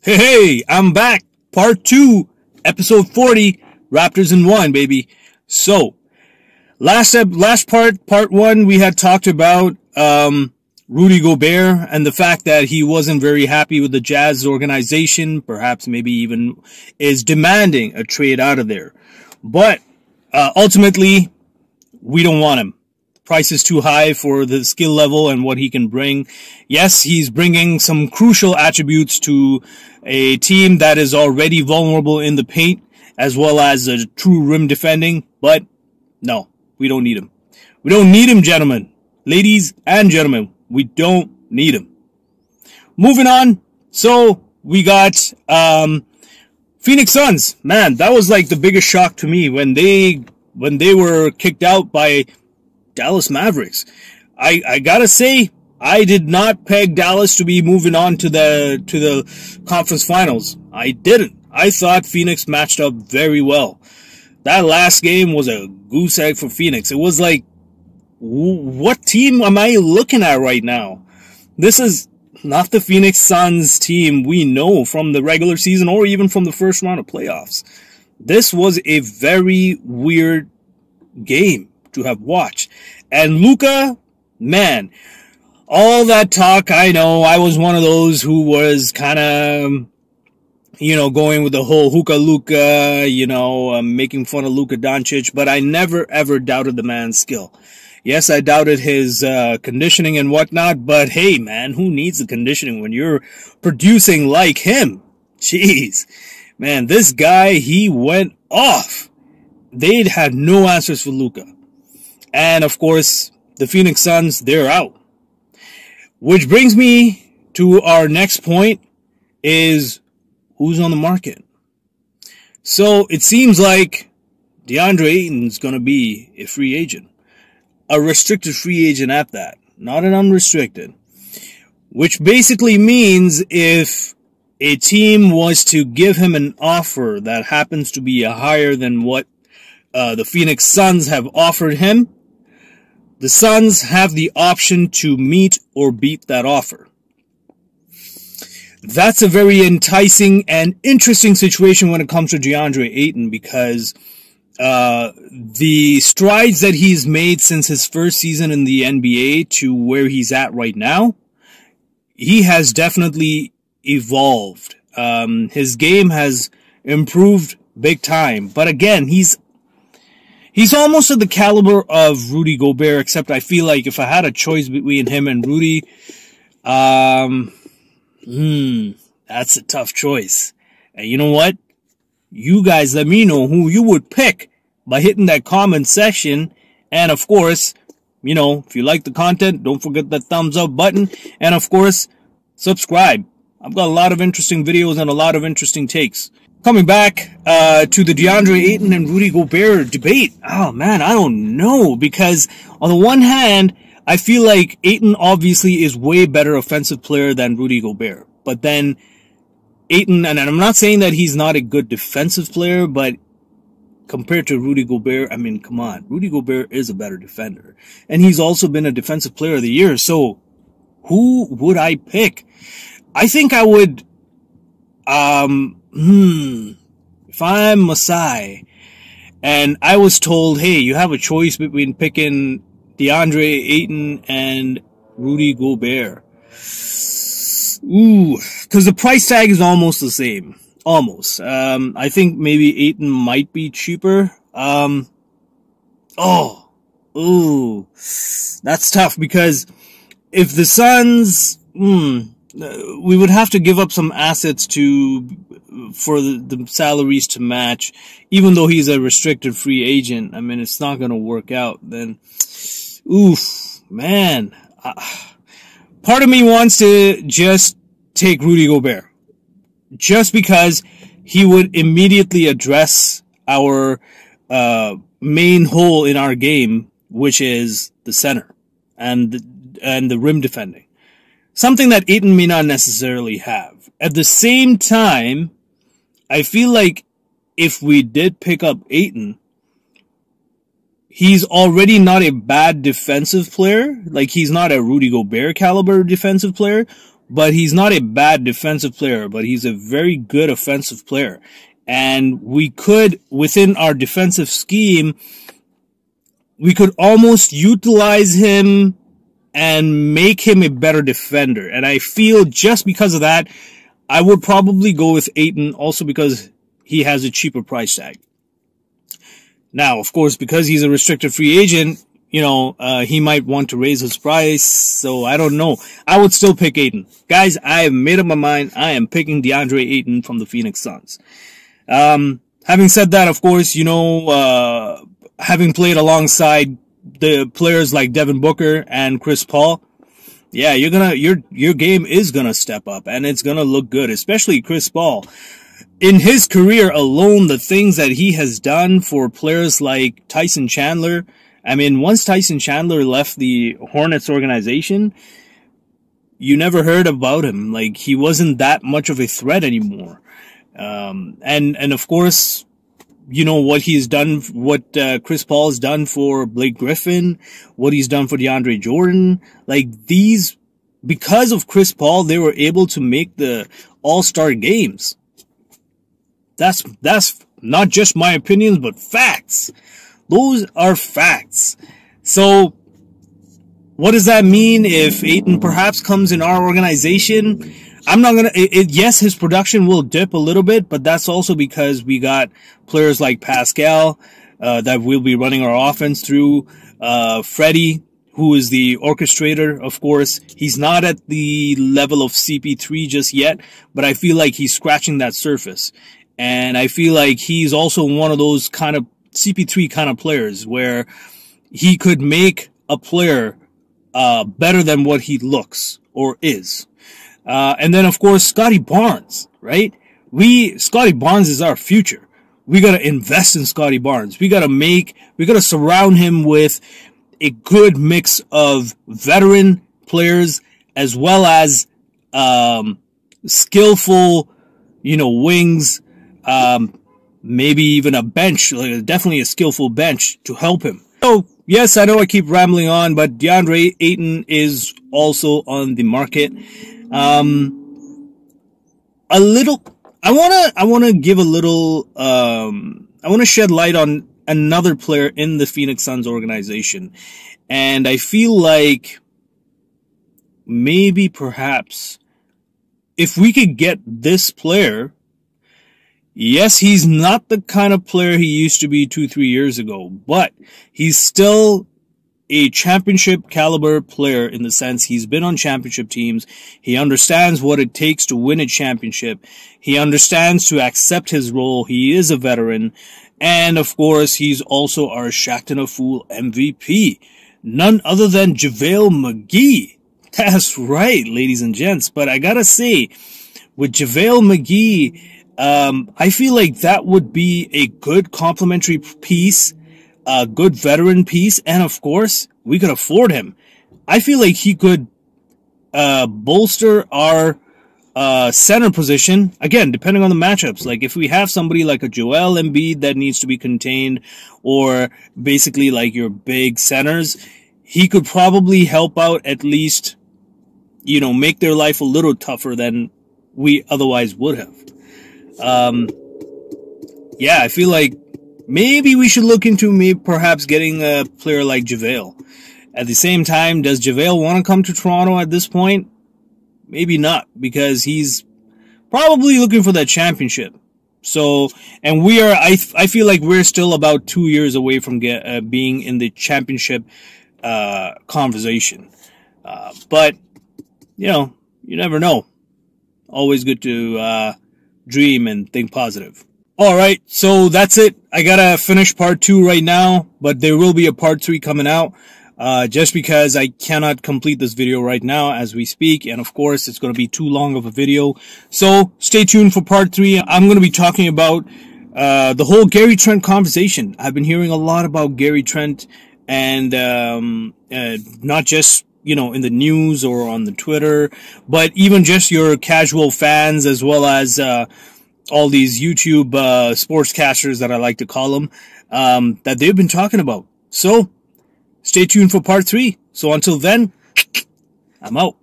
Hey, I'm back. Part 2, episode 40, Raptors in 1, baby. So, part 1, we had talked about Rudy Gobert and the fact that he wasn't very happy with the Jazz organization, perhaps maybe even is demanding a trade out of there. But ultimately, we don't want him. Price is too high for the skill level and what he can bring. Yes, he's bringing some crucial attributes to a team that is already vulnerable in the paint, as well as a true rim defending, but no, we don't need him. We don't need him, gentlemen. Ladies and gentlemen, we don't need him. Moving on, so we got Phoenix Suns. Man, that was like the biggest shock to me when they were kicked out by Dallas Mavericks. I gotta say, I did not peg Dallas to be moving on to the conference finals. I didn't. I thought Phoenix matched up very well. That last game was a goose egg for Phoenix. It was like, what team am I looking at right now? This is not the Phoenix Suns team we know from the regular season or even from the first round of playoffs. This was a very weird game to have watched. And Luka, man, all that talk, I know, I was one of those who was kind of, going with the whole hookah Luka, making fun of Luka Doncic, but I never ever doubted the man's skill. Yes, I doubted his conditioning and whatnot, but hey, man, who needs the conditioning when you're producing like him? Jeez. Man, this guy, he went off. They had no answers for Luka. And, of course, the Phoenix Suns, they're out. Which brings me to our next point is who's on the market. So, it seems like DeAndre Ayton's going to be a free agent. A restricted free agent at that. Not an unrestricted. Which basically means if a team was to give him an offer that happens to be higher than what the Phoenix Suns have offered him, the Suns have the option to meet or beat that offer. That's a very enticing and interesting situation when it comes to DeAndre Ayton because the strides that he's made since his first season in the NBA to where he's at right now, he has definitely evolved. His game has improved big time. But again, he's almost at the caliber of Rudy Gobert, except I feel like if I had a choice between him and Rudy, that's a tough choice. And you know what? You guys let me know who you would pick by hitting that comment section. And of course, if you like the content, don't forget that thumbs up button. And of course, subscribe. I've got a lot of interesting videos and a lot of interesting takes. Coming back to the DeAndre Ayton and Rudy Gobert debate. Oh, man, I don't know. Because on the one hand, I feel like Ayton obviously is way better offensive player than Rudy Gobert. But then Ayton, and I'm not saying that he's not a good defensive player, but compared to Rudy Gobert, I mean, come on. Rudy Gobert is a better defender. And he's also been a defensive player of the year. So who would I pick? I think I would, if I'm Masai and I was told, hey, you have a choice between picking DeAndre Ayton and Rudy Gobert. Ooh, because the price tag is almost the same. Almost. I think maybe Ayton might be cheaper. That's tough because if the Suns, we would have to give up some assets for the salaries to match, even though he's a restricted free agent. I mean, it's not going to work out then. Oof, man. Part of me wants to just take Rudy Gobert. Just because he would immediately address our main hole in our game, which is the center and the rim defending. Something that Ayton may not necessarily have. At the same time, I feel like if we did pick up Ayton, he's already not a bad defensive player. Like, he's not a Rudy Gobert caliber defensive player. but he's not a bad defensive player, but he's a very good offensive player. And we could, within our defensive scheme, we could almost utilize him and make him a better defender. And I feel just because of that, I would probably go with Ayton, also because he has a cheaper price tag. Now, of course, because he's a restricted free agent, you know, he might want to raise his price, so I don't know. I would still pick Ayton. Guys, I have made up my mind. I am picking DeAndre Ayton from the Phoenix Suns. Having said that, of course, you know, having played alongside the players like Devin Booker and Chris Paul, yeah, your game is gonna step up, and it's gonna look good, especially Chris Paul. In his career alone, the things that he has done for players like Tyson Chandler, I mean, once Tyson Chandler left the Hornets organization, you never heard about him. Like, he wasn't that much of a threat anymore. And of course, you know, what he's done, what Chris Paul has done for Blake Griffin, what he's done for DeAndre Jordan. Like, these, because of Chris Paul, they were able to make the All-Star games. That's not just my opinions, but facts. Those are facts. So, what does that mean if Ayton perhaps comes in our organization? I'm not gonna, yes, his production will dip a little bit, but that's also because we got players like Pascal, that we'll be running our offense through, Freddie, who is the orchestrator, of course. He's not at the level of CP3 just yet, but I feel like he's scratching that surface. And I feel like he's also one of those kind of CP3 kind of players where he could make a player, better than what he looks or is. And then, of course, Scotty Barnes, right? Scotty Barnes is our future. We gotta invest in Scotty Barnes. We gotta surround him with a good mix of veteran players as well as, skillful, you know, wings, maybe even a bench, definitely a skillful bench to help him. So, yes, I know I keep rambling on, but DeAndre Ayton is also on the market. I wanna give a little, I wanna shed light on another player in the Phoenix Suns organization. And I feel like maybe perhaps if we could get this player, yes, he's not the kind of player he used to be 2-3 years ago, but he's still a championship caliber player in the sense he's been on championship teams. He understands what it takes to win a championship. He understands to accept his role. He is a veteran. And of course, he's also our Shaqtin' a Fool MVP. None other than JaVale McGee. That's right, ladies and gents. But I gotta say, with JaVale McGee, I feel like that would be a good complementary piece, a good veteran piece, and of course, we could afford him. I feel like he could bolster our center position, again, depending on the matchups. Like, if we have somebody like a Joel Embiid that needs to be contained, or basically like your big centers, he could probably help out, at least, you know, make their life a little tougher than we otherwise would have. Yeah, I feel like maybe we should look into perhaps getting a player like JaVale. At the same time, does JaVale want to come to Toronto at this point? Maybe not, because he's probably looking for that championship. So, and we are, I feel like we're still about 2 years away from being in the championship conversation. But, you know, you never know. Always good to dream and think positive. Alright, so that's it. I gotta finish part 2 right now, but there will be a part 3 coming out. Just because I cannot complete this video right now as we speak, and of course it's going to be too long of a video. So stay tuned for part 3. I'm going to be talking about the whole Gary Trent conversation. I've been hearing a lot about Gary Trent, and not just, you know, in the news or on the Twitter, but even just your casual fans, as well as all these YouTube sportscasters that I like to call them, that they've been talking about. So stay tuned for part 3. So until then, I'm out.